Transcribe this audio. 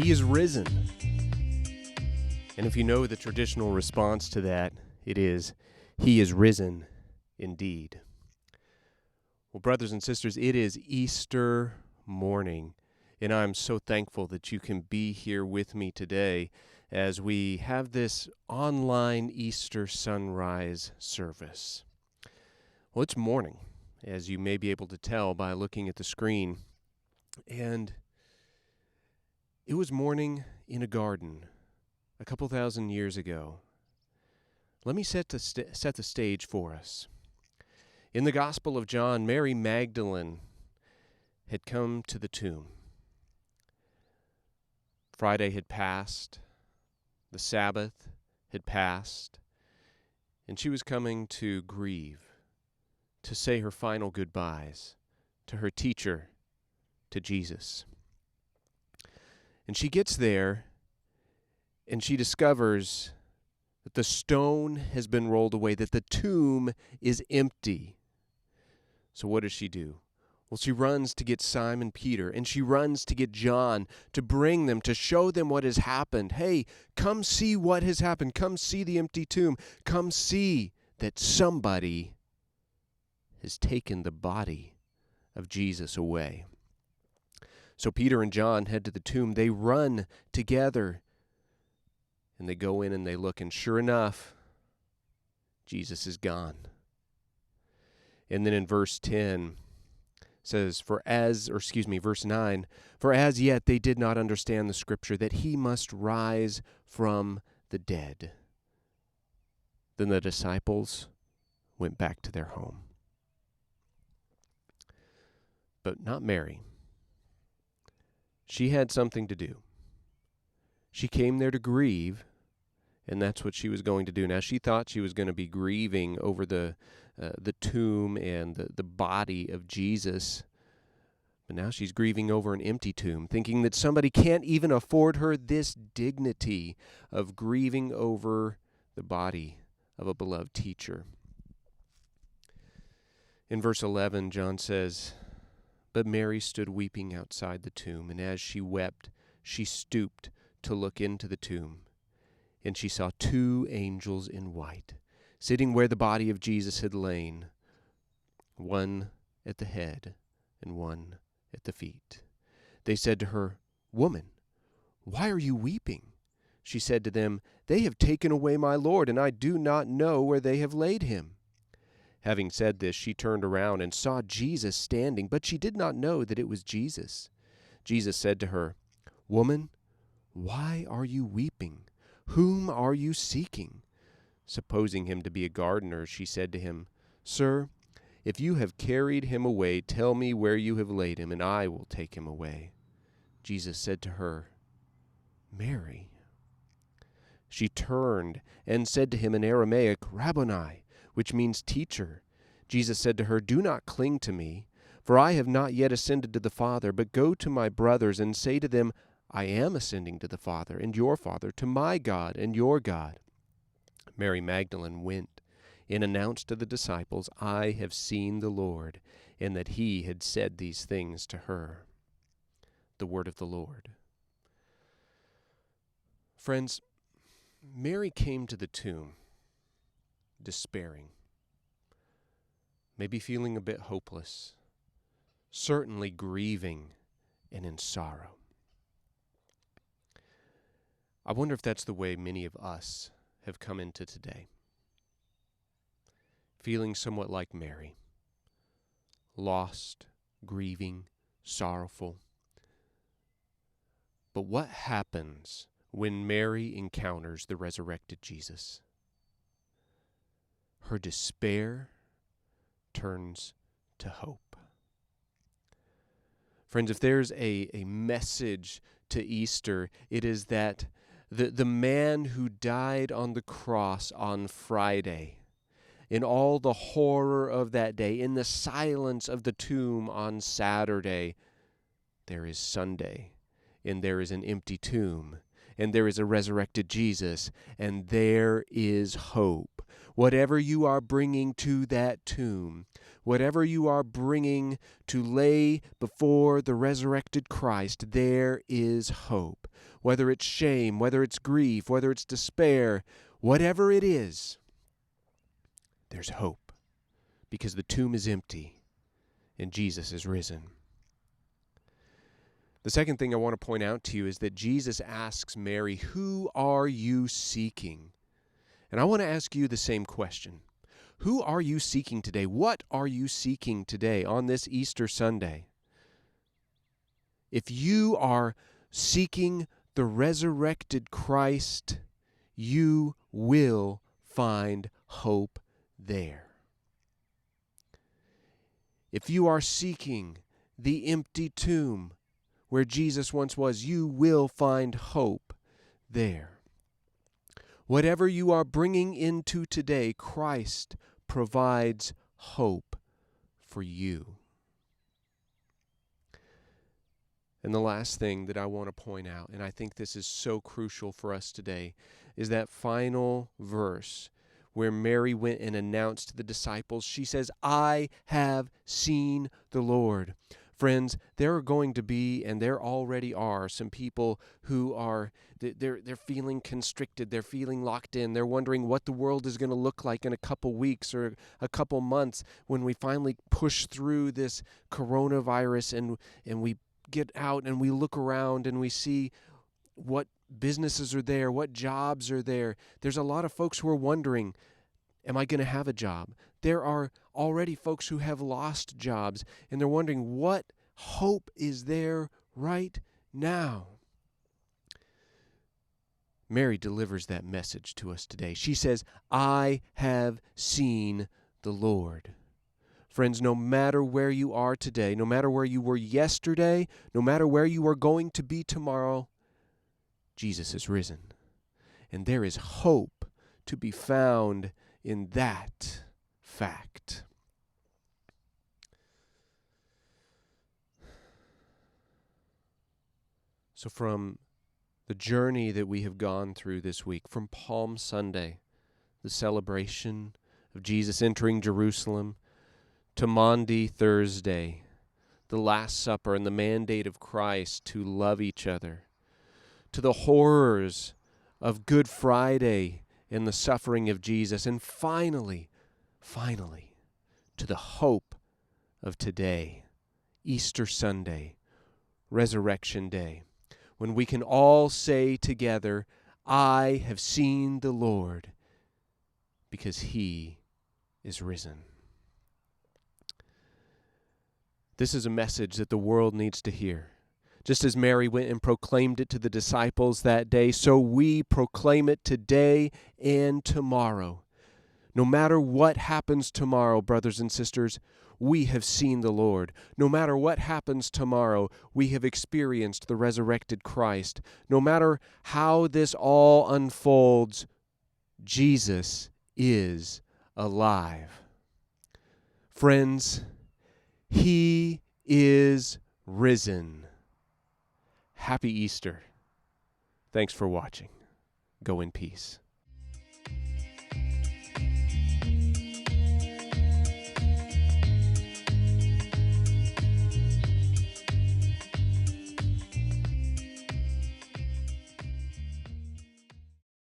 He is risen. And if you know the traditional response to that, it is, He is risen indeed. Well, brothers and sisters, it is Easter morning, and I'm so thankful that you can be here with me today as we have this online Easter sunrise service. Well, it's morning, as you may be able to tell by looking at the screen, and it was morning in a garden a couple thousand years ago. Let me set the stage for us. In the Gospel of John, Mary Magdalene had come to the tomb. Friday had passed, the Sabbath had passed, and she was coming to grieve, to say her final goodbyes to her teacher, to Jesus. And she gets there, and she discovers that the stone has been rolled away, that the tomb is empty. So what does she do? Well, she runs to get Simon Peter, and she runs to get John, to bring them, to show them what has happened. Hey, come see what has happened. Come see the empty tomb. Come see that somebody has taken the body of Jesus away. So Peter and John head to the tomb. They run together, and they go in and they look, and sure enough, Jesus is gone. And then in verse 10 says, verse 9, for as yet they did not understand the scripture that he must rise from the dead. Then the disciples went back to their home. But not Mary. She had something to do. She came there to grieve, and that's what she was going to do. Now, she thought she was going to be grieving over the tomb and the body of Jesus, but now she's grieving over an empty tomb, thinking that somebody can't even afford her this dignity of grieving over the body of a beloved teacher. In verse 11, John says, but Mary stood weeping outside the tomb, and as she wept, she stooped to look into the tomb. And she saw two angels in white, sitting where the body of Jesus had lain, one at the head and one at the feet. They said to her, Woman, why are you weeping? She said to them, They have taken away my Lord, and I do not know where they have laid him. Having said this, she turned around and saw Jesus standing, but she did not know that it was Jesus. Jesus said to her, Woman, why are you weeping? Whom are you seeking? Supposing him to be a gardener, she said to him, Sir, if you have carried him away, tell me where you have laid him, and I will take him away. Jesus said to her, Mary. She turned and said to him in Aramaic, Rabboni, which means teacher. Jesus said to her, Do not cling to me, for I have not yet ascended to the Father, but go to my brothers and say to them, I am ascending to the Father and your Father, to my God and your God. Mary Magdalene went and announced to the disciples, I have seen the Lord, and that he had said these things to her. The word of the Lord. Friends, Mary came to the tomb despairing, maybe feeling a bit hopeless, certainly grieving and in sorrow. I wonder if that's the way many of us have come into today, feeling somewhat like Mary, lost, grieving, sorrowful. But what happens when Mary encounters the resurrected Jesus? Her despair turns to hope. Friends, if there's a message to Easter, it is that the man who died on the cross on Friday, in all the horror of that day, in the silence of the tomb on Saturday, there is Sunday, and there is an empty tomb, and there is a resurrected Jesus, and there is hope. whatever you are bringing to that tomb, whatever you are bringing to lay before the resurrected Christ, there is hope. Whether it's shame, whether it's grief, whether it's despair, whatever it is, there's hope, because the tomb is empty and Jesus is risen. The second thing I want to point out to you is that Jesus asks Mary, "Who are you seeking?" And I want to ask you the same question. Who are you seeking today? What are you seeking today on this Easter Sunday? If you are seeking the resurrected Christ, you will find hope there. If you are seeking the empty tomb where Jesus once was, you will find hope there. Whatever you are bringing into today, Christ provides hope for you. And the last thing that I want to point out, and I think this is so crucial for us today, is that final verse where Mary went and announced to the disciples. She says, "I have seen the Lord." Friends, there are going to be, and there already are, some people who are, they're feeling constricted, they're feeling locked in, they're wondering what the world is going to look like in a couple weeks or a couple months when we finally push through this coronavirus and we get out and we look around and we see what businesses are there, what jobs are there. There's a lot of folks who are wondering, am I going to have a job? There are already folks who have lost jobs, and they're wondering, what hope is there right now? Mary delivers that message to us today. She says, "I have seen the Lord." Friends, no matter where you are today, no matter where you were yesterday, no matter where you are going to be tomorrow, Jesus is risen. And there is hope to be found in that fact. So from the journey that we have gone through this week, from Palm Sunday, the celebration of Jesus entering Jerusalem, to Maundy Thursday, the Last Supper and the mandate of Christ to love each other, to the horrors of Good Friday and the suffering of Jesus, and finally, to the hope of today, Easter Sunday, Resurrection Day, when we can all say together, "I have seen the Lord," because He is risen. This is a message that the world needs to hear. Just as Mary went and proclaimed it to the disciples that day, so we proclaim it today and tomorrow. No matter what happens tomorrow, brothers and sisters, we have seen the Lord. No matter what happens tomorrow, we have experienced the resurrected Christ. No matter how this all unfolds, Jesus is alive. Friends, He is risen. Happy Easter. Thanks for watching. Go in peace.